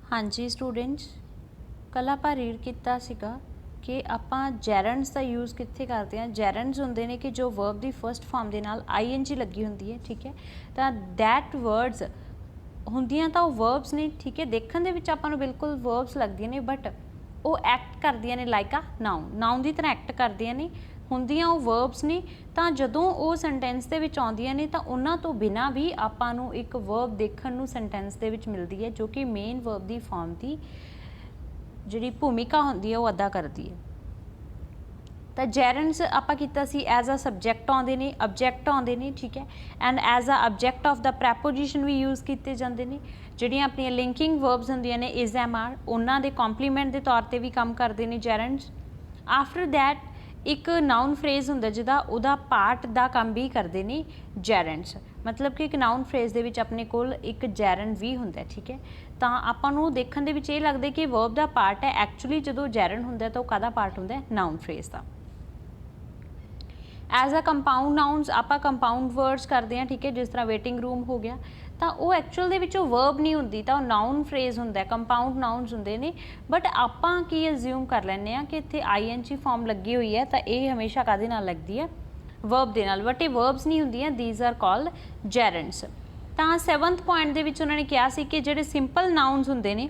हाँ जी स्टूडेंट्स, कल आप रीड किया सीगा कि ਆਪਾਂ ਜੈਰੰਡਸ ਦਾ ਯੂਜ਼ ਕਿੱਥੇ ਕਰਦੇ ਹਾਂ। ਜੈਰੰਡਸ ਹੁੰਦੇ ਨੇ ਕਿ ਜੋ ਵਰਬ ਦੀ ਫਸਟ ਫਾਰਮ ਦੇ ਨਾਲ ਆਈਐਨਜੀ ਲੱਗੀ ਹੁੰਦੀ ਹੈ, ਠੀਕ ਹੈ। ਤਾਂ ਦੈਟ ਵਰਡਸ ਹੁੰਦੀਆਂ ਤਾਂ ਉਹ ਵਰਬਸ ਨੇ, ਠੀਕ ਹੈ। ਦੇਖਣ ਦੇ ਵਿੱਚ ਆਪਾਂ ਨੂੰ ਬਿਲਕੁਲ ਵਰਬਸ ਲੱਗਦੀਆਂ ਨੇ, ਬਟ ਉਹ ਐਕਟ ਕਰਦੀਆਂ ਨੇ ਲਾਈਕ ਆ ਨਾਉਨ ਦੀ ਤਰ੍ਹਾਂ ਐਕਟ ਕਰਦੀਆਂ ਨੇ, ਹੁੰਦੀਆਂ ਉਹ ਵਰਬਸ ਨੇ। ਤਾਂ ਜਦੋਂ ਉਹ ਸੈਂਟੈਂਸ ਦੇ ਵਿੱਚ ਆਉਂਦੀਆਂ ਨੇ ਤਾਂ ਉਹਨਾਂ ਤੋਂ ਬਿਨਾਂ ਵੀ ਆਪਾਂ ਨੂੰ ਇੱਕ ਵਰਬ ਦੇਖਣ ਨੂੰ ਸੈਂਟੈਂਸ ਦੇ ਵਿੱਚ ਮਿਲਦੀ ਹੈ, ਜੋ ਕਿ ਮੇਨ ਵਰਬ ਦੀ ਫਾਰਮ ਦੀ ਜਿਹੜੀ ਭੂਮਿਕਾ ਹੁੰਦੀ ਹੈ ਉਹ ਅਦਾ ਕਰਦੀ ਹੈ। ਤਾਂ ਜੈਰੰਡਸ ਆਪਾਂ ਕੀਤਾ ਸੀ ਐਜ਼ ਅ ਸਬਜੈਕਟ ਆਉਂਦੇ ਨੇ, ਆਬਜੈਕਟ ਆਉਂਦੇ ਨੇ, ਠੀਕ ਹੈ। And as a object of the preposition ਵੀ ਯੂਜ਼ ਕੀਤੇ ਜਾਂਦੇ ਨੇ। ਜਿਹੜੀਆਂ ਆਪਣੀਆਂ ਲਿੰਕਿੰਗ ਵਰਬਸ ਹੁੰਦੀਆਂ ਨੇ ਇਜ਼ ਐਮ ਆਰ, ਉਹਨਾਂ ਦੇ ਕੰਪਲੀਮੈਂਟ ਦੇ ਤੌਰ ਤੇ ਵੀ ਕੰਮ ਕਰਦੇ ਨੇ ਜੈਰੰਡਸ। ਆਫਟਰ ਦੈਟ ਇੱਕ ਨਾउन ਫਰੇਜ਼ ਹੁੰਦਾ ਜਿਹਦਾ ਉਹਦਾ ਪਾਰਟ ਦਾ ਕੰਮ ਵੀ ਕਰਦੇ ਨੇ ਜੈਰੰਡਸ। ਮਤਲਬ ਕਿ ਇੱਕ ਨਾउन ਫਰੇਜ਼ ਦੇ ਵਿੱਚ ਆਪਣੇ ਕੋਲ ਇੱਕ ਜੈਰੰਡ ਵੀ ਹੁੰਦਾ, ਠੀਕ ਹੈ। ਤਾਂ ਆਪਾਂ ਨੂੰ ਦੇਖਣ ਦੇ ਵਿੱਚ ਇਹ ਲੱਗਦਾ ਕਿ ਵਰਬ ਦਾ ਪਾਰਟ ਹੈ, ਐਕਚੁਅਲੀ ਜਦੋਂ ਜੈਰੰਡ ਹੁੰਦਾ ਤਾਂ ਉਹ ਕਾਹਦਾ ਪਾਰਟ ਹੁੰਦਾ, ਨਾउन ਫਰੇਜ਼ ਦਾ। ਐਜ਼ ਅ ਕੰਪਾਊਂਡ ਨਾउन्स ਆਪਾਂ ਕੰਪਾਊਂਡ ਵਰਡਸ ਕਰਦੇ ਹਾਂ, ਠੀਕ ਹੈ। ਜਿਸ ਤਰ੍ਹਾਂ ਵੇਟਿੰਗ ਰੂਮ ਹੋ ਗਿਆ, ਤਾਂ ਉਹ ਐਕਚੁਅਲ ਦੇ ਵਿੱਚ ਉਹ ਵਰਬ ਨਹੀਂ ਹੁੰਦੀ, ਤਾਂ ਉਹ ਨਾउन ਫਰੇਜ਼ ਹੁੰਦਾ, ਕੰਪਾਊਂਡ ਨਾउन्स ਹੁੰਦੇ ਨੇ। ਬਟ ਆਪਾਂ ਕੀ ਅਜ਼ਿਊਮ ਕਰ ਲੈਂਦੇ ਹਾਂ ਕਿ ਇੱਥੇ ਆਈਐਨਜੀ ਫਾਰਮ ਲੱਗੀ ਹੋਈ ਹੈ ਤਾਂ ਇਹ ਹਮੇਸ਼ਾ ਕਾਹਦੇ ਨਾਲ ਲੱਗਦੀ ਹੈ, ਵਰਬ ਦੇ ਨਾਲ। ਬਟ ਇਹ ਵਰਬਸ ਨਹੀਂ ਹੁੰਦੀਆਂ, ਦੀਜ਼ ਆਰ ਕਾਲਡ ਜੈਰੰਡਸ। ਤਾਂ 7th ਪੁਆਇੰਟ ਦੇ ਵਿੱਚ ਉਹਨਾਂ ਨੇ ਕਿਹਾ ਸੀ ਕਿ ਜਿਹੜੇ ਸਿੰਪਲ ਨਾउन्स ਹੁੰਦੇ ਨੇ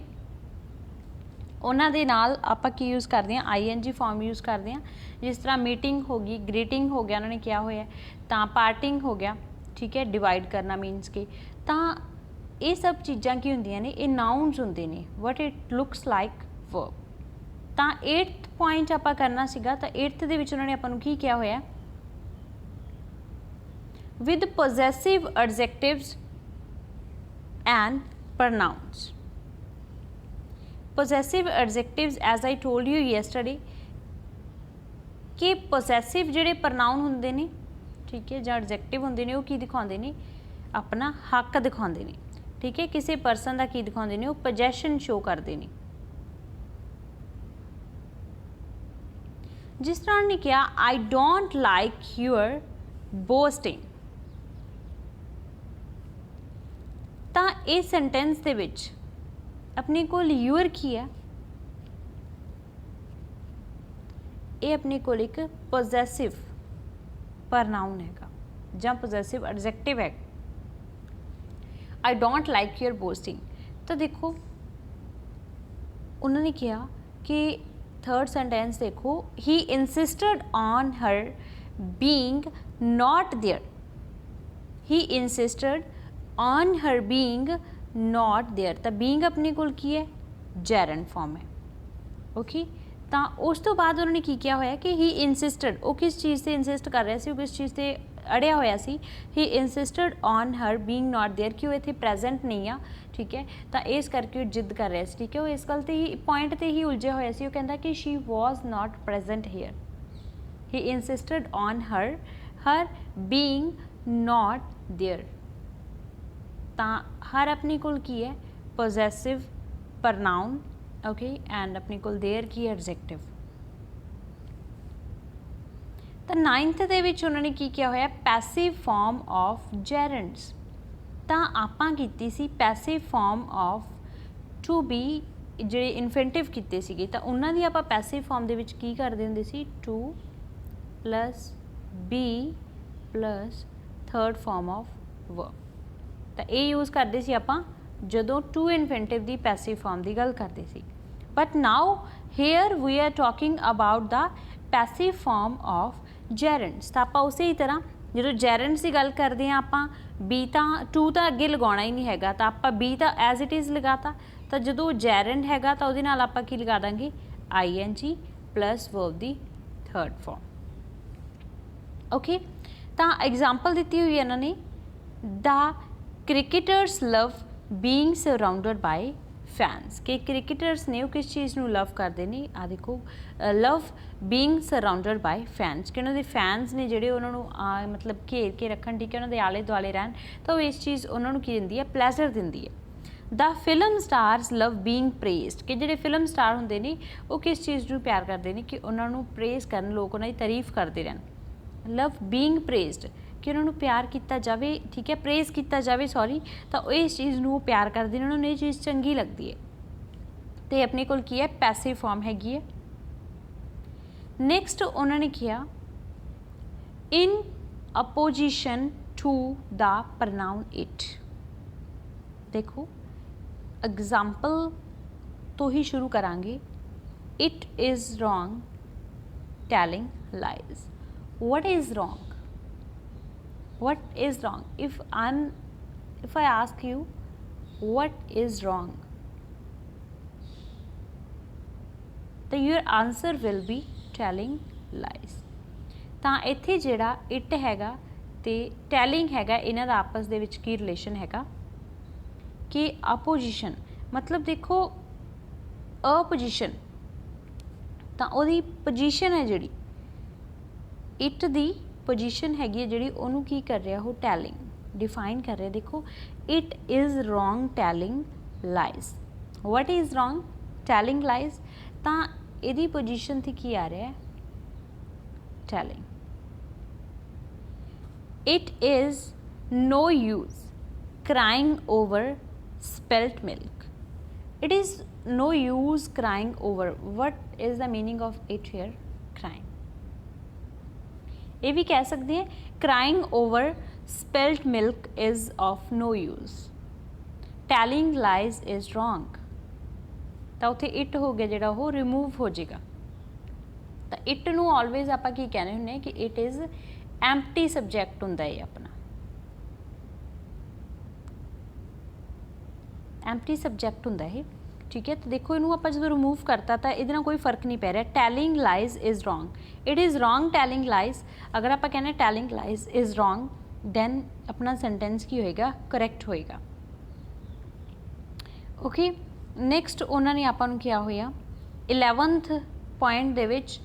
ਉਹਨਾਂ ਦੇ ਨਾਲ ਆਪਾਂ ਕੀ ਯੂਜ਼ ਕਰਦੇ ਹਾਂ, ਆਈਐਨਜੀ ਫਾਰਮ ਯੂਜ਼ ਕਰਦੇ ਹਾਂ। ਜਿਸ ਤਰ੍ਹਾਂ ਮੀਟਿੰਗ ਹੋ ਗਈ, ਗ੍ਰੀਟਿੰਗ ਹੋ ਗਿਆ, ਉਹਨਾਂ ਨੇ ਕਿਹਾ ਹੋਇਆ। ਤਾਂ ਪਾਰਟਿੰਗ ਹੋ ਗਿਆ, ਠੀਕ ਹੈ, ਡਿਵਾਈਡ ਕਰਨਾ ਮੀਨਸ ਕਿ। ਤਾਂ ਇਹ ਸਭ ਚੀਜ਼ਾਂ ਕੀ ਹੁੰਦੀਆਂ ਨੇ, ਇਹ ਨਾउन्स ਹੁੰਦੇ ਨੇ, ਵਟ ਇਟ ਲੁਕਸ ਲਾਈਕ ਵਰਬ। ਤਾਂ 8th ਪੁਆਇੰਟ ਆਪਾਂ ਕਰਨਾ ਸੀਗਾ, ਤਾਂ 8th ਦੇ ਵਿੱਚ ਉਹਨਾਂ ਨੇ ਆਪਾਂ ਨੂੰ ਕੀ ਕਿਹਾ ਹੋਇਆ, with possessive adjectives and pronouns. Possessive adjectives, as I told you yesterday, कि possessive ਜਿਹੜੇ pronoun ਹੁੰਦੇ ਨੇ, ਠੀਕ ਹੈ, ਜਾਂ adjective ਹੁੰਦੇ ਨੇ, ਉਹ ਕੀ ਦਿਖਾਉਂਦੇ ਨੇ, ਆਪਣਾ ਹੱਕ ਦਿਖਾਉਂਦੇ ਨੇ, ਠੀਕ ਹੈ। ਕਿਸੇ ਪਰਸਨ ਦਾ ਕੀ ਦਿਖਾਉਂਦੇ ਨੇ, ਉਹ possession ਸ਼ੋ ਕਰਦੇ ਨੇ। ਜਿਸ ਤਰ੍ਹਾਂ ਨੇ ਕਿਹਾ, I don't like your boasting। ਤਾਂ ਇਹ ਸੈਂਟੈਂਸ ਦੇ ਵਿੱਚ ਆਪਣੇ ਕੋਲ ਯੂਅਰ ਕੀ ਹੈ, ਇਹ ਆਪਣੇ ਕੋਲ ਇੱਕ ਪੋਜੈਸਿਵ ਪ੍ਰਨਾਉਨ ਹੈਗਾ ਜਾਂ ਪੋਜੈਸਿਵ ਐਡਜੈਕਟਿਵ ਹੈ। I don't like your boasting. ਤਾਂ ਦੇਖੋ ਉਹਨਾਂ ਨੇ ਕਿਹਾ ਕਿ ਥਰਡ ਸੈਂਟੈਂਸ ਦੇਖੋ, he insisted on her being not there. He insisted on her being not there. ਤਾਂ ਬੀਇੰਗ ਆਪਣੇ ਕੋਲ ਕੀ ਹੈ, ਜੈਰੰਡ ਫਾਰਮ ਹੈ, ਓਕੇ। ਤਾਂ ਉਸ ਤੋਂ ਬਾਅਦ ਉਹਨਾਂ ਨੇ ਕੀ ਕਿਹਾ ਹੋਇਆ ਕਿ ਹੀ ਇਨਸਿਸਟਡ, ਉਹ ਕਿਸ ਚੀਜ਼ 'ਤੇ ਇਨਸਿਸਟ ਕਰ ਰਿਹਾ ਸੀ, ਉਹ ਕਿਸ ਚੀਜ਼ 'ਤੇ ਅੜਿਆ ਹੋਇਆ ਸੀ। ਹੀ insisted on her being not there, ਕਿ ਉਹ ਇੱਥੇ ਪ੍ਰੈਜੈਂਟ ਨਹੀਂ ਆ, ਠੀਕ ਹੈ। ਤਾਂ ਇਸ ਕਰਕੇ ਉਹ ਜਿੱਦ ਕਰ ਰਿਹਾ ਸੀ, ਠੀਕ ਹੈ। ਉਹ ਇਸ ਗੱਲ 'ਤੇ ਹੀ, ਪੁਆਇੰਟ 'ਤੇ ਹੀ ਉਲਝਿਆ ਹੋਇਆ ਸੀ। ਉਹ ਕਹਿੰਦਾ ਕਿ she was not present here. He insisted on her being not there. ਤਾਂ ਹਰ ਆਪਣੇ ਕੋਲ ਕੀ ਹੈ, ਪੋਜੈਸਿਵ ਪ੍ਰਨਾਉਨ, ਓਕੇ। ਐਂਡ ਆਪਣੇ ਕੋਲ ਦੇਅਰ ਕੀ ਹੈ, ਐਡਜੈਕਟਿਵ। ਤਾਂ 9th ਦੇ ਵਿੱਚ ਉਹਨਾਂ ਨੇ ਕੀ ਕਿਹਾ ਹੋਇਆ, ਪੈਸਿਵ ਫਾਰਮ ਆਫ ਜੈਰੰਡਸ। ਤਾਂ ਆਪਾਂ ਕੀਤੀ ਸੀ passive form of to be, ਜਿਹੜੇ ਇਨਫੈਂਟਿਵ ਕੀਤੇ ਸੀਗੇ, ਤਾਂ ਉਹਨਾਂ ਦੀ ਆਪਾਂ ਪੈਸਿਵ ਫਾਰਮ ਦੇ ਵਿੱਚ ਕੀ ਕਰਦੇ ਹੁੰਦੇ ਸੀ, to plus be plus third form of verb. ਤਾਂ ਇਹ ਯੂਜ਼ ਕਰਦੇ ਸੀ ਆਪਾਂ ਜਦੋਂ ਟੂ ਇਨਫੈਂਟਿਵ ਦੀ ਪੈਸਿਵ ਫਾਰਮ ਦੀ ਗੱਲ ਕਰਦੇ ਸੀ। But now here we are talking about the passive form of gerunds. ਤਾਂ ਆਪਾਂ ਉਸੇ ਹੀ ਤਰ੍ਹਾਂ ਜਦੋਂ ਜੈਰੰਡਸ ਦੀ ਗੱਲ ਕਰਦੇ ਹਾਂ, ਆਪਾਂ ਬੀ ਤਾਂ ਟੂ ਤਾਂ ਅੱਗੇ ਲਗਾਉਣਾ ਹੀ ਨਹੀਂ ਹੈਗਾ, ਤਾਂ ਆਪਾਂ ਬੀ ਤਾਂ ਐਜ਼ ਇਟ ਇਜ਼ ਲਗਾਤਾ। ਤਾਂ ਜਦੋਂ ਜੈਰੰਡ ਹੈਗਾ ਤਾਂ ਉਹਦੇ ਨਾਲ ਆਪਾਂ ਕੀ ਲਗਾ ਦਾਂਗੇ, ਆਈ ਐਨ ਜੀ ਪਲੱਸ ਵਰਬ ਦੀ ਥਰਡ ਫਾਰਮ, ਓਕੇ। ਤਾਂ ਐਗਜ਼ਾਮਪਲ ਦਿੱਤੀ ਹੋਈ ਹੈ ਇਹਨਾਂ ਨੇ, ਦਾ ਕ੍ਰਿਕਟਰਸ ਲਵ ਬੀਇੰਗ ਸਰਾਊਂਡਡ ਬਾਈ ਫੈਨਸ। ਕਿ ਕ੍ਰਿਕਟਰਸ ਨੇ ਉਹ ਕਿਸ ਚੀਜ਼ ਨੂੰ ਲਵ ਕਰਦੇ ਨੇ, ਆ ਦੇਖੋ, ਲਵ ਬੀਇੰਗ ਸਰਾਊਂਡਡ ਬਾਈ ਫੈਨਸ, ਕਿ ਉਹਨਾਂ ਦੇ ਫੈਨਸ ਨੇ ਜਿਹੜੇ ਉਹਨਾਂ ਨੂੰ ਮਤਲਬ ਘੇਰ ਕੇ ਰੱਖਣ, ਠੀਕ ਹੈ, ਉਹਨਾਂ ਦੇ ਆਲੇ ਦੁਆਲੇ ਰਹਿਣ। ਤਾਂ ਉਹ ਇਸ ਚੀਜ਼ ਉਹਨਾਂ ਨੂੰ ਕੀ ਦਿੰਦੀ ਹੈ, ਪਲੈਜ਼ਰ ਦਿੰਦੀ ਹੈ। ਦਾ ਫਿਲਮ ਸਟਾਰਸ ਲਵ ਬੀਇੰਗ ਪ੍ਰੇਜ਼ਡ। ਕਿ ਜਿਹੜੇ ਫਿਲਮ ਸਟਾਰ ਹੁੰਦੇ ਨੇ ਉਹ ਕਿਸ ਚੀਜ਼ ਨੂੰ ਪਿਆਰ ਕਰਦੇ ਨੇ, ਕਿ ਉਹਨਾਂ ਨੂੰ ਪ੍ਰੇਜ਼ ਕਰਨ, ਲੋਕ ਉਹਨਾਂ ਦੀ ਤਾਰੀਫ ਕਰਦੇ ਰਹਿਣ। ਲਵ ਬੀਇੰਗ ਪ੍ਰੇਜ਼ਡ, ਕਿ ਉਹਨਾਂ ਨੂੰ ਪਿਆਰ ਕੀਤਾ ਜਾਵੇ, ਠੀਕ ਹੈ, ਪ੍ਰੇਜ਼ ਕੀਤਾ ਜਾਵੇ, ਸੌਰੀ। ਤਾਂ ਉਹ ਇਸ ਚੀਜ਼ ਨੂੰ ਪਿਆਰ ਕਰਦੇ ਨੇ, ਉਹਨਾਂ ਨੂੰ ਇਹ ਚੀਜ਼ ਚੰਗੀ ਲੱਗਦੀ ਹੈ, ਤੇ ਆਪਣੇ ਕੋਲ ਕੀ ਹੈ ਪੈਸਿਵ ਫॉर्म हैगी है। ਨੈਕਸਟ ਉਹਨਾਂ ਨੇ ਕਿਹਾ in opposition to the pronoun it। देखो एग्जाम्पल तो ही शुरू करांगे। it is wrong telling lies। what is wrong? what is wrong? if I ask you what is wrong, then your answer will be telling lies। ਤਾਂ ਇੱਥੇ ਜਿਹੜਾ it ਹੈਗਾ ਤੇ telling ਹੈਗਾ, ਇਹਨਾਂ ਦਾ ਆਪਸ ਦੇ ਵਿੱਚ ਕੀ ਰਿਲੇਸ਼ਨ ਹੈਗਾ कि अपोजिशन मतलब देखो अपोजिशन तो ਉਹਦੀ पोजीशन है ਜਿਹੜੀ इट ਦੀ पोजीशन हैगी है ਜਿਹੜੀ ਉਹਨੂੰ ਕੀ कर रहा ਉਹ ਟੈਲਿੰग डिफाइन कर रहा। देखो it is wrong telling lies. What is wrong telling lies, तो ਇਹਦੀ पोजीशन ਤੇ ਕੀ आ रहा है telling. It is no use crying over spilt milk। it is no use crying over। what is the meaning of it here? crying। ये भी कह सकते हैं crying over spilt milk is of no use। telling lies is wrong। ਤਾਂ ਉੱਥੇ it ਹੋ ਗਿਆ ਜਿਹੜਾ ਉਹ ਰਿਮੂਵ ਹੋ ਜਾਏਗਾ। ਤਾਂ it ਨੂੰ always ਆਪਾਂ ਕੀ ਕਹਿੰਦੇ ਹੁੰਦੇ ਹਾਂ कि it is empty subject ਹੁੰਦਾ ਹੈ ਆਪਣਾ ਐਮਪਟੀ ਸਬਜੈਕਟ ਹੁੰਦਾ ਇਹ, ਠੀਕ ਹੈ। ਤਾਂ ਦੇਖੋ ਇਹਨੂੰ ਆਪਾਂ ਜਦੋਂ ਰਿਮੂਵ ਕਰਤਾ ਤਾਂ ਇਹਦੇ ਨਾਲ ਕੋਈ ਫਰਕ ਨਹੀਂ ਪੈ ਰਿਹਾ। Telling lies is wrong, it is wrong telling lies. ਅਗਰ ਆਪਾਂ ਕਹਿੰਦੇ telling lies is wrong then ਆਪਣਾ ਸੈਂਟੈਂਸ ਕੀ ਹੋਏਗਾ ਕਰੈਕਟ ਹੋਏਗਾ। ਓਕੇ ਨੈਕਸਟ ਉਹਨਾਂ ਨੇ ਆਪਾਂ ਨੂੰ ਕਿਹਾ ਹੋਇਆ 11th ਪੁਆਇੰਟ ਦੇ ਵਿੱਚ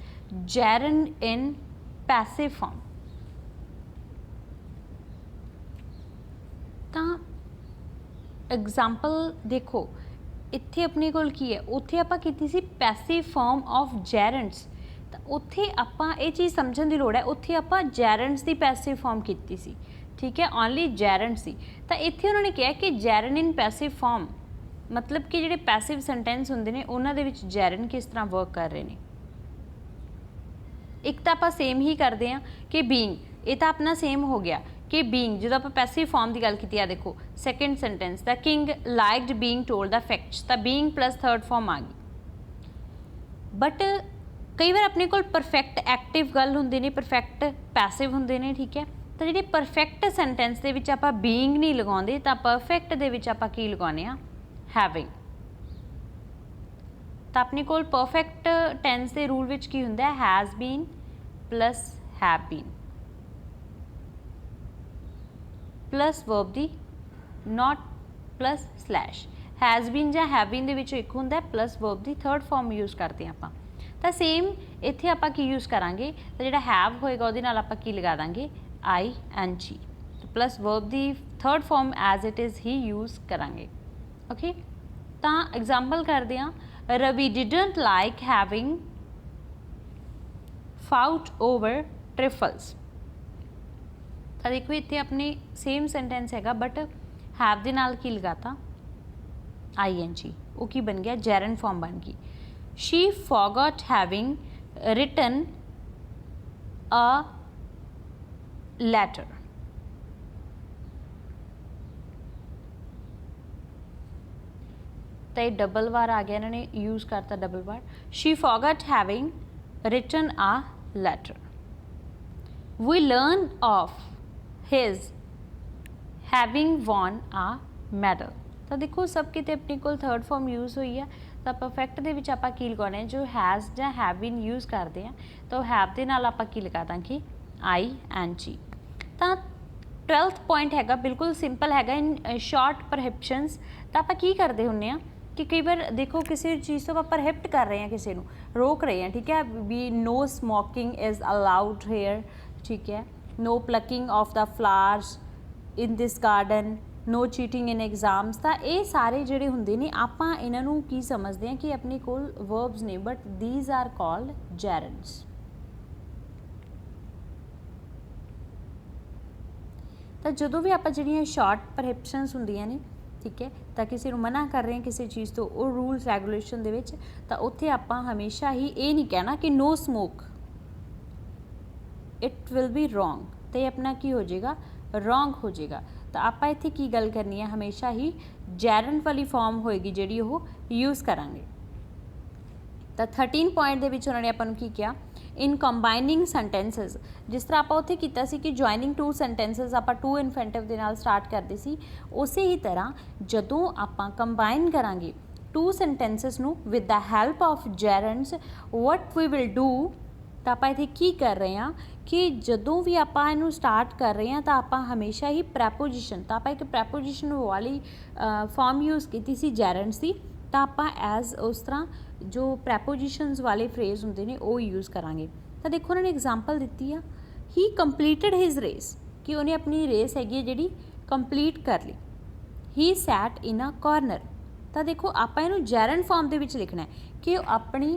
ਜੈਰਨ ਇਨ ਪੈਸਿਵ ਫਾਰਮ। ਤਾਂ एग्जाम्पल देखो इत्थे अपने कोल की है, उत्थे आपां कीती सी पैसिव फॉर्म ऑफ जैरेंट्स। तो उत्थे आपां ये चीज़ समझण दी लोड़ है, उत्थे आपां जैरेंट्स दी पैसिव फॉर्म कीती सी, ठीक है, ओनली जैरेंट्स सी। तो इत्थे उन्होंने कहा कि जैरन इन पैसिव फॉर्म मतलब कि जिहड़े पैसिव सेंटेंस हुंदे ने उन्हां दे विच जैरन किस तरह वर्क कर रहे हैं। एक तो आपां सेम ही करते हैं कि बीइंग, ये तो अपना सेम हो गया कि बीइंग जो आप पैसिव फॉर्म की गल की है। देखो second sentence the king liked being told the facts, तो बीइंग प्लस थर्ड फॉर्म आ गई। बट कई बार अपने को परफेक्ट एक्टिव गल होंगे ने, परफेक्ट पैसिव होंगे ने, ठीक है। तो जी परफेक्ट सेंटेंस के विच आपां बीइंग नहीं लगाते, तो परफेक्ट दे विच आपां की लगाने आ हैविंग। तो अपने को परफेक्ट टेंस के रूल विच की हुंदा है has been plus have been plus verb दी not plus slash. Has been या हैव बीन दे विच एक हुंदा है प्लस वर्ब दी थर्ड फॉर्म यूज़ करते हैं आपां। तो सेम इत्थे आपां की यूज़ करांगे, तो जिहड़ा हैव होएगा उहदे नाल आपां की लगा दांगे आई एन जी, तो प्लस वर्ब दी third form as it is ही यूज़ करांगे। ओके तो एग्जाम्पल करते हैं Ravi didn't like having fought over trifles. तो देखो इत्थे अपने सेम सेंटेंस हैगा बट हैव दे नाल की लगाता आई एन जी, वो की बन गया जैरन फॉर्म बन गई। She forgot having written a letter. तो ये डबल बार आ गया, इन्होंने यूज़ करता डबल बार। She forgot having written a letter. We learn of his having won a medal. तो देखो सब किते अपने को थर्ड फॉर्म यूज़ हुई है। तो परफेक्ट दे विच आपां की लगाने जो हैज़ या हैव बीन यूज़ करते हैं, तो हैव दे नाल आपां की लगा दांगे आई एन जी। तो 12th पॉइंट हैगा बिल्कुल सिंपल हैगा इन शॉर्ट परहिबिशनस। तो आपां की करते हुंदे आ कि कई बार देखो किसी चीज़ तो आप परहिबिट कर रहे हैं, किसी को रोक रहे हैं, ठीक है, भी no smoking is allowed here, ठीक है, no plucking of the flowers in this garden, no cheating in exams. तो ये सारे जोड़े होंगे ने आपां इन्हों की समझते हैं कि अपने कोल वर्ब्स ने, बट दीज आर कॉल्ड जैरन्स। तो जो भी आप जी शॉर्ट परहिबिशनस होंदियां ने ठीक है, ਤਾਂ ਕਿਸੇ ਨੂੰ ਮਨਾ ਕਰ ਰਹੇ ਹਾਂ ਕਿਸੇ ਚੀਜ਼ ਤੋਂ ਉਹ ਰੂਲਸ ਰੈਗੂਲੇਸ਼ਨ ਦੇ ਵਿੱਚ, ਤਾਂ ਉੱਥੇ ਆਪਾਂ ਹਮੇਸ਼ਾ ਹੀ ਇਹ ਨਹੀਂ ਕਹਿਣਾ ਕਿ no smoke, it will be wrong, तो ये अपना की हो जाएगा रॉन्ग हो जाएगा। तो आप इत्थे की गल करनी है, हमेशा ही जैरेंट वाली फॉर्म होएगी जिहड़ी वो यूज़ करांगे। तो 13 पॉइंट दे विच उन्होंने आपां नूं की किया, इन कंबाइनिंग सेंटेंसिस, जिस तरह आपां उत्थे कीता सी कि जॉइनिंग टू सेंटेंसिस आपां टू इन्फेंटिव दे नाल स्टार्ट करदे सी, उसे ही तरह जदों आपां कंबाइन करांगे टू सेंटेंसिस नूं with the help of gerunds, what we will do, तो आप इत्थे की कर रहे हैं कि जदों भी आप इनू स्टार्ट कर रहे हैं तो आप हमेशा ही प्रैपोजिशन, तो आप एक प्रैपोजिशन वाली फॉर्म यूज़ की सी जैरेंट्स की, तो आप एज उस तरह जो प्रैपोजिशनस वाले फ्रेज होंगे ने वो यूज़ करांगे। तो देखो उन्होंने एग्जाम्पल दी है, ही कंप्लीटेड हिज रेस, कि उन्हें अपनी रेस हैगी जी कंप्लीट कर ली। ही सैट इन अ कॉर्नर, तो देखो आप इनू जैरेंट फॉर्म के विच लिखना है कि अपनी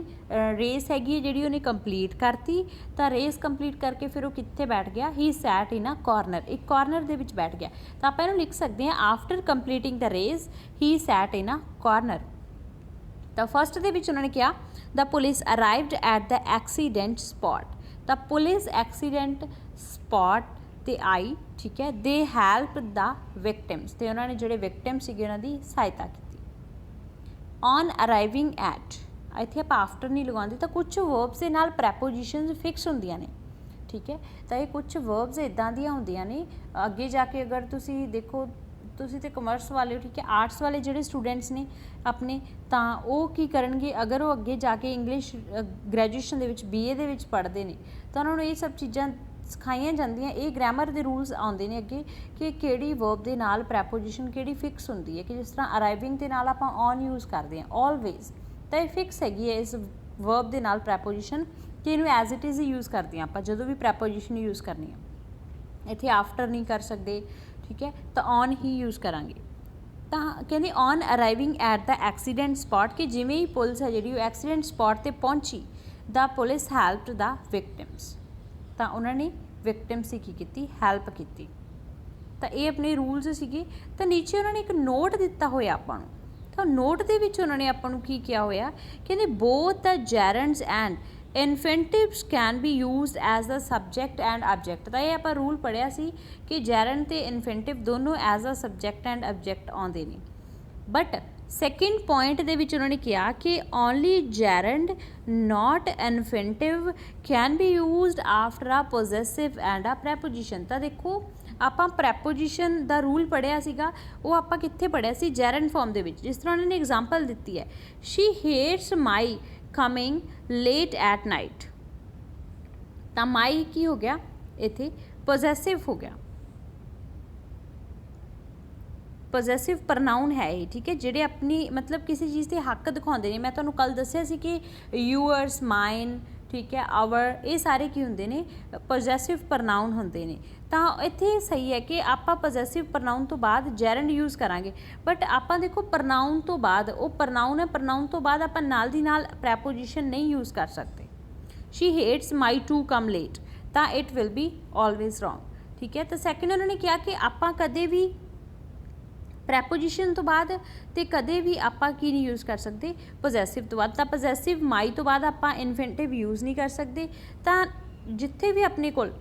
रेस हैगी जी उन्हें कंप्लीट करती, तो रेस कंप्लीट करके फिर वो कित्थे बैठ गया, he sat in a corner, एक कॉर्नर दे विच बैठ गया। तो आप इनू लिख सकते हैं after completing the race he sat in a corner. तो फस्ट दे विच उन्होंने कहा the police arrived at the accident spot, तो पुलिस एक्सीडेंट स्पॉट ते आई, ठीक है, दे हैल्प द विक्टिम्स, तो उन्होंने जोड़े विक्टिम से उन्होंने सहायता की। ऑन अराइविंग एट, इत्थे आप आफ्टर नहीं लगाते, तो कुछ वर्ब्स के नाल प्रैपोजिशनस फिक्स होंदियां ने, ठीक है, तो ये कुछ वर्ब्स इदां दियां होंदियां ने, अगे जाके अगर तुसी देखो तुसी तो कमर्स वाले हो, ठीक है, आर्ट्स वाले जोड़े स्टूडेंट्स ने अपने, तो वो की करनगे अगर वो अगे जाके इंग्लिश ग्रैजुएशन दे विच BA दे विच पढ़ते हैं तो उन्होंने ये सब चीज़ां सिखाइया जांदियां, ये ग्रैमर के रूल्स आउंदे ने अगे कि किहड़ी वर्ब दे नाल प्रैपोजिशन किहड़ी फिक्स होंदी है, कि जिस तरह अराइविंग के नाल आपां ऑन यूज़ करते हैं ऑलवेज, तो ये फिक्स हैगी है इस वर्ब के नाल प्रैपोजिशन, कि इनू एज इट इज़ ही यूज़ करते हैं आपां जदों भी प्रैपोजिशन यूज़ करनी है। इत्थे आफ्टर नहीं कर सकते, ठीक है, तो ऑन ही यूज़ करांगे। तो कहते on arriving at the accident spot, कि जिमें ही पुलिस है जी एक्सीडेंट स्पॉट पर पहुंची, the police help the victims, तो उन्होंने विक्टिम्स की की हैल्प की। तो ये अपने रूल्स सीगे। तो नीचे उन्होंने एक नोट दिता होया आपां नूं, तो नोट दे विच उन्होंने आपां नूं की किया होया, कहते both the gerunds and infinitives can be use as the subject and object. तो ये आप रूल पढ़िया सी कि जैरेंट ते इन्फेंटिव दोनों as a subject and object आउंदे ने, बट सैकेंड पॉइंट दे विच उन्होंने कहा कि only gerund not infinitive can be used after a possessive and a preposition. तो देखो आपां प्रैपोजिशन दा रूल पढ़िया सीगा, वो आपां कित्थे पढ़िया सी, जैरेंट फॉर्म दे विच, जिस तरह उन्होंने एग्जाम्पल दी है, she hates my coming late at night, तो माई की हो गया इत्थे पोजेसिव हो गया, पोजेसिव प्रनाउन है ये, ठीक है, जिहड़े अपनी मतलब किसी चीज़ के हक दिखाते हैं। मैं तुहानूं कल दस्सिया सी कि यूअर्स, माइन, ठीक है, आवर, ये सारे की होंदे ने पोजेसिव प्रनाउन होंदे ने। तो इत्थे सही है कि आपां पोजेसिव प्रनाउन तो बाद जैरेंट यूज़ करांगे, बट आपां देखो प्रनाउन तो बाद वो प्रनाउन है, प्रनाउन तो बाद आपां नाल दी नाल प्रैपोजिशन नहीं यूज़ कर सकते। She hates my to come late, तो it will be always wrong, ठीक है। तो सैकेंड उन्होंने कहा कि आपां कदे भी प्रैपोजिशन तो बाद तो कदे भी आपां की नहीं यूज़ कर सकते पोजेसिव तो बाद। तो पोजेसिव माई तो बाद आपां इन्फेंटिव यूज़ नहीं कर सकते। तो जिथे भी अपने कोल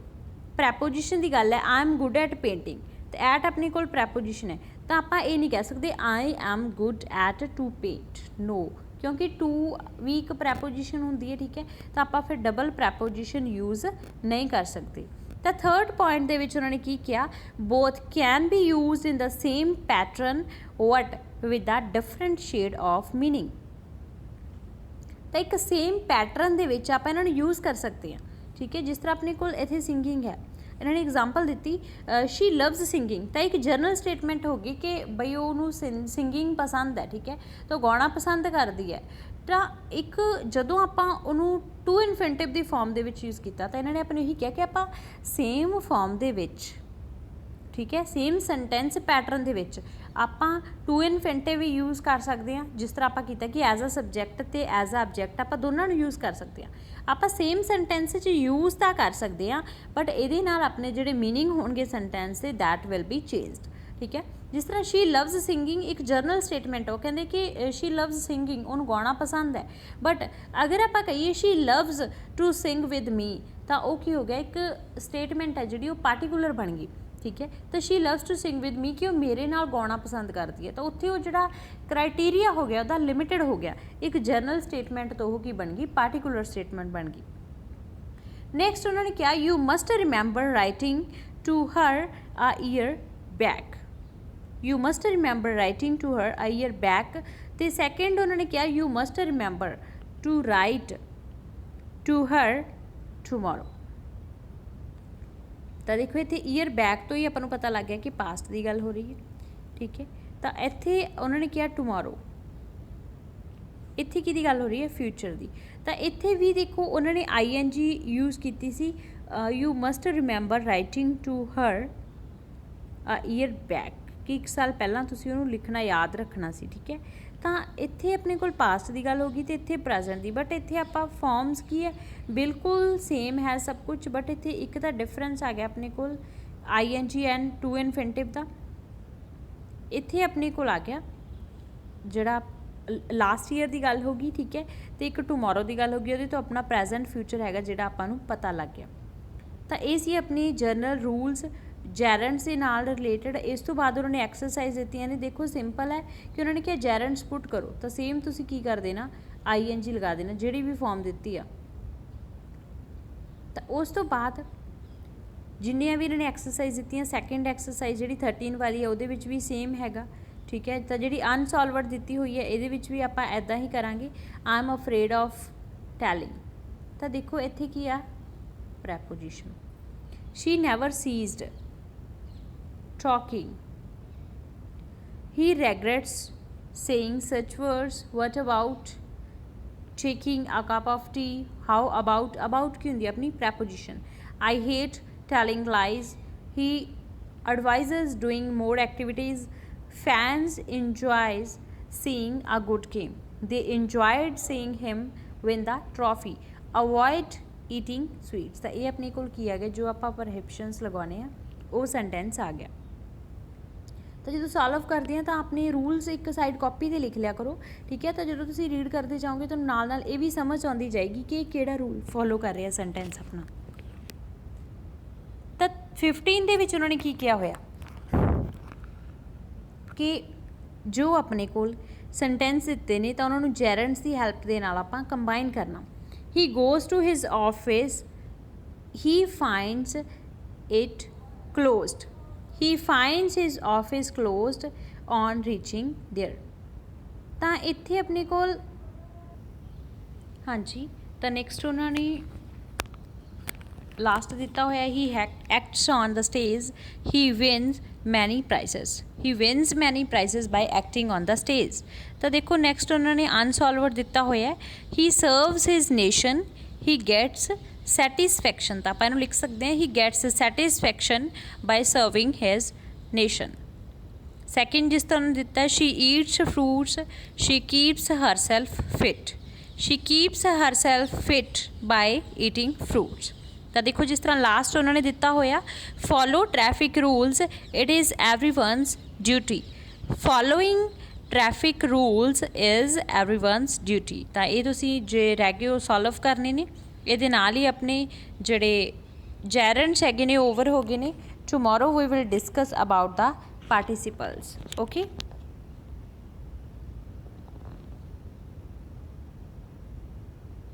प्रैपोजिशन की गल है, आई एम गुड एट पेंटिंग, तो एट अपने कोल प्रैपोजिशन है, तो आपां ये नहीं कह सकते I am good at to paint, no, क्योंकि टू भी एक प्रैपोजिशन होंदी है, ठीक है, तो आपां फिर डबल प्रैपोजिशन यूज़ नहीं कर सकते। तो थर्ड पॉइंट दे विच उन्होंने की किया, both can be use in the same pattern what with a different shade of meaning. तो एक सेम पैटर्न दे विच आपां इन्हां नूं यूज़ कर सकते हैं, ठीक है, जिस तरह अपने कोल इत्थे सिंगिंग है, इन्होंने example the she loves singing, तो एक जनरल स्टेटमेंट होगी कि बई उन्होंने सिंगिंग पसंद है, ठीक है, तो गाना पसंद करती है। तो एक जदों आपां उन्होंने टू इन्फेंटिव की फॉर्म के यूज़ किया, तो इन्होंने अपने यही कहा कि आपां सेम फॉर्म के विच, ठीक है, सेम सेंटेंस पैटर्न के विच आपां टू इन्फेंटिव भी यूज़ कर सकते हैं, जिस तरह आपां कीता कि एज अ सबजैक्ट तो एज अ ऑब्जैक्ट आपां दोनों यूज़ कर सकते हैं। आपां सेम सेंटेंस यूज़ तो कर सकते हैं, बट ये अपने जोड़े मीनिंग होंगे सेंटेंस के दैट विल बी चेंज्ड, ठीक है। जिस तरह शी लव्स सिंगिंग एक जर्नल स्टेटमेंट हो, कहते कि शी लव्स सिंगिंग उन्होंने गाना पसंद है, बट अगर आप कहिए she loves to sing with me तो वह की हो गया एक स्टेटमेंट है जी पार्टिकुलर बन गई, ठीक है। तो she loves to sing with me कि मेरे नाल गाना पसंद करती है, तो उत्थे वो जो क्राइटेरिया हो गया वह लिमिटेड हो गया, एक जर्नल स्टेटमेंट तो वो की बन गई पार्टिकुलर स्टेटमेंट बन गई। नैक्सट उन्होंने क्या, you must remember writing to her a year back, you must remember writing to her a year back. तो सैकेंड उन्होंने क्या, you must remember to write to her tomorrow. तो देखो इतने ईयर बैक तो ही अपन पता लग गया कि पास्ट की गल हो रही है, ठीक है। तो इत्थे उन्होंने किया टूमोरो, इत्थे की गल हो रही है फ्यूचर की। तो इत्थे भी देखो उन्होंने ING यूज़ की सी, you must remember writing to her a year back कि 1 साल पहला तुसीं उहनूं लिखना याद रखना सी, ठीक है। तो इत्थे अपने कोल पास्ट की गल होगी तो इत्थे प्रैजेंट की, बट इत्थे आपां फॉर्म्स की है बिल्कुल सेम है सब कुछ, बट इत्थे एक तो डिफरेंस आ गया अपने कोल ING एंड टू इन्फिनिटिव का। इत्थे अपने कोल आ गया जिहड़ा लास्ट ईयर की गल होगी, ठीक है, तो एक टूमोरो की गल होगी, वो तो अपना प्रैजेंट फ्यूचर है जिहड़ा आपां नूं पता लग गया। तो ये सी अपनी जर्नल रूल्स जैरेंट्स के नाल रिलेटेड। इस तो बाद उन्होंने एक्सरसाइज दी ने, देखो सिंपल है कि उन्होंने क्या जैरेंट्स पुट करो, तो सेम तुसी की कर देना ING लगा देना जिहड़ी भी फॉर्म दी है। तो उस तो बाद जिन्नियां भी इन्होंने एक्सरसाइज दी, सैकेंड एक्सरसाइज जी 13 वाली है वो भी सेम हैगा, ठीक है। तो जी अनसॉल्वड दी हुई है ये भी आप ऐदा ही करांगे, I am afraid of telling. तो देखो इत्थे की आ preposition, she never ceased talking, he regrets saying such words, what about taking a cup of tea, how about की होंदी अपनी preposition, I hate telling lies, he advises doing more activities, fans enjoys seeing a good game, they enjoyed seeing him win the trophy, avoid eating sweets। तो ये अपने कोल की आ गया जो आप prohibitions लगवाने हैं वो सेंटेंस आ गया। तो जो सॉल्व करते हैं तो अपने रूल्स एक साइड कॉपी से लिख लिया करो, ठीक है। तो जो तुम रीड करते जाओगे तो नाल नाल ये भी समझ आती जाएगी कि किहड़ा रूल फॉलो कर रहा है सेंटेंस अपना। तो 15 दे विच उन्होंने की किया होया कि जो अपने कोल सेंटेंस दिते ने तो उन्होंने जैरेंट्स की हैल्प के नाल आपां कंबाइन करना। He goes to his office, he finds it closed, he finds his office closed on reaching there। तो इत्थे अपने कोल हाँ जी, तो नैक्सट उन्होंने लास्ट दिता होया, he acts on the stage, he wins many prizes, he wins many prizes by acting on the stage. तो देखो नैक्सट उन्होंने अनसॉल्वड दिता होया, he serves his nation, he gets satisfaction. तो आप लिख सकते हैं he gets satisfaction by serving his nation. Second जिस तरह दिता है, she eats fruits, she keeps herself fit, she keeps herself fit by eating fruits. तो देखो जिस तरह लास्ट उन्होंने दिता होया, follow traffic rules, it is everyone's duty, following traffic rules is everyone's duty. तो ये तुसी जे रह गए सॉल्व करने ने, ये नाल ही अपने जड़े जैरेंट्स है ने ओवर हो गए ने। Tomorrow we will discuss about the participles. Okay.